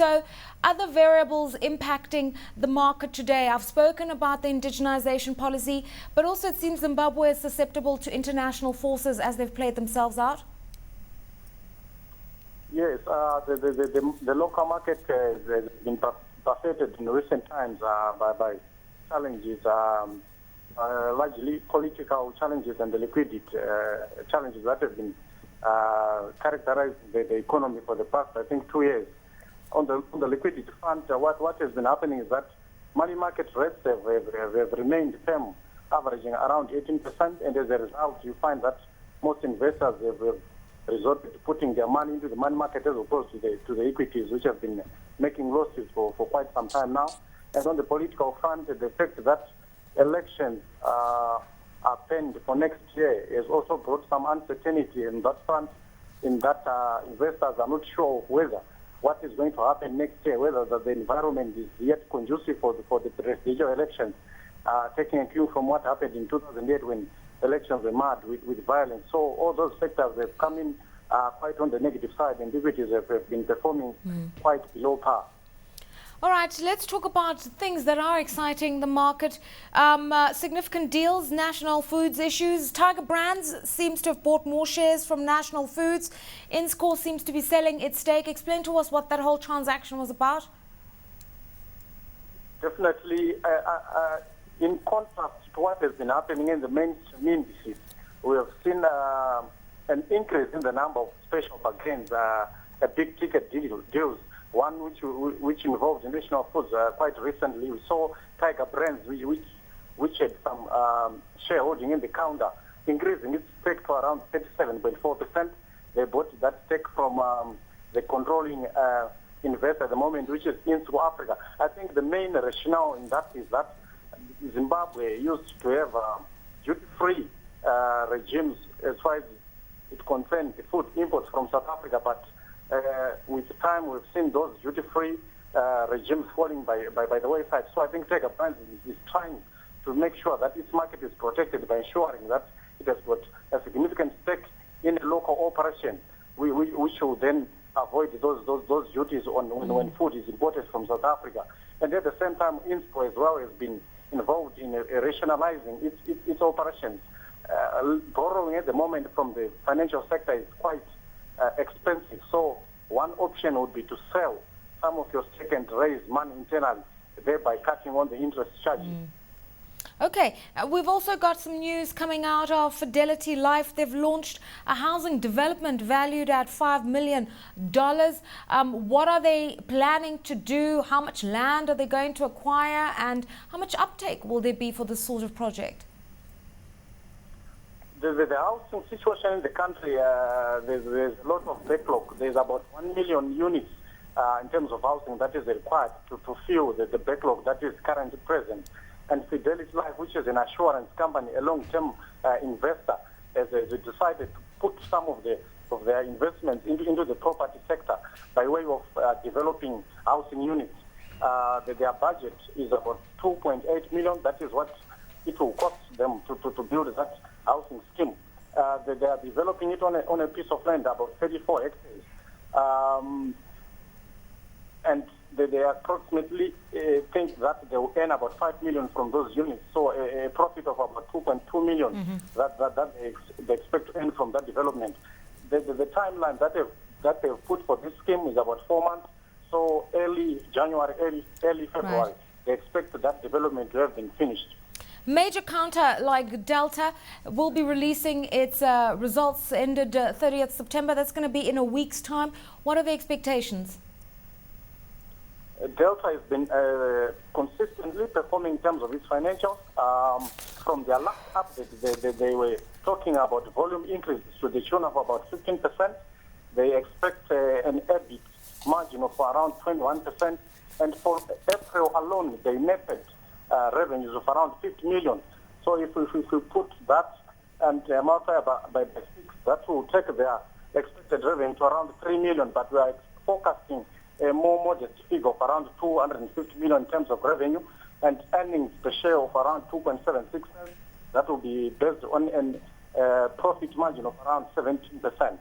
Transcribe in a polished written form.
So other variables impacting the market today. I've spoken about the indigenization policy, but also it seems Zimbabwe is susceptible to international forces as they've played themselves out. Yes, the local market has been buffeted in recent times by challenges, largely political challenges and the liquidity challenges that have been characterizing the economy for the past, I think, 2 years. On the liquidity front, what has been happening is that money market rates have remained firm, averaging around 18%, and as a result, you find that most investors have resorted to putting their money into the money market as opposed to the equities, which have been making losses for quite some time now. And on the political front, the fact that elections are penned for next year has also brought some uncertainty in that front, in that investors are not sure whether what is going to happen next year, whether the environment is yet conducive for the presidential elections, taking a cue from what happened in 2008 when elections were marred with violence. So all those factors have come in quite on the negative side, and equities have been performing quite below par. All right, let's talk about things that are exciting the market. Significant deals, National Foods issues. Tiger Brands seems to have bought more shares from National Foods. Inscore seems to be selling its stake. Explain to us what that whole transaction was about. Definitely, in contrast to what has been happening in the mainstream indices, we have seen an increase in the number of special bargains, big ticket deals. One which involved National Foods quite recently. We saw Tiger Brands, which had some shareholding in the counter, increasing its stake to around 37.4%. They bought that stake from the controlling investor at the moment, which is Inscore Africa. I think the main rationale in that is that Zimbabwe used to have duty-free regimes as far as it concerns the food imports from South Africa, but with time we've seen those duty-free regimes falling by the wayside. So I think Tiger Brands is trying to make sure that its market is protected by ensuring that it has got a significant stake in a local operation. We should then avoid those duties when food is imported from South Africa. And at the same time, Inscore as well has been involved in rationalizing its operations. Borrowing at the moment from the financial sector is quite expensive. So one option would be to sell some of your stake and raise money internally, thereby cutting on the interest charges. Okay, we've also got some news coming out of Fidelity Life. They've launched a housing development valued at $5 million. What are they planning to do? How much land are they going to acquire? And how much uptake will there be for this sort of project? The housing situation in the country, there's a lot of backlog. There's about 1 million units in terms of housing that is required to fulfill the backlog that is currently present. And Fidelity Life, which is an assurance company, a long-term investor, has decided to put some of their investments into the property sector by way of developing housing units. Their budget is about 2.8 million. That is what it will cost them to build that housing scheme. They are developing it on a piece of land, about 34 hectares. And they approximately think that they will earn about 5 million from those units. So a profit of about 2.2 million that they expect to earn from that development. The timeline that they've put for this scheme is about 4 months. So early January, early February, right, they expect that development to have been finished. Major counter like Delta will be releasing its results ended 30th September. That's going to be in a week's time. What are the expectations? Delta has been consistently performing in terms of its financials. From their last update, they were talking about volume increase to the tune of about 15%. They expect an EBIT margin of around 21%. And for April alone, they netted revenues of around 50 million. So if we put that and multiply by 6, that will take their expected revenue to around 3 million. But we are forecasting a more modest figure of around 250 million in terms of revenue and earnings per share of around 2.76 cents. That will be based on a profit margin of around 17%.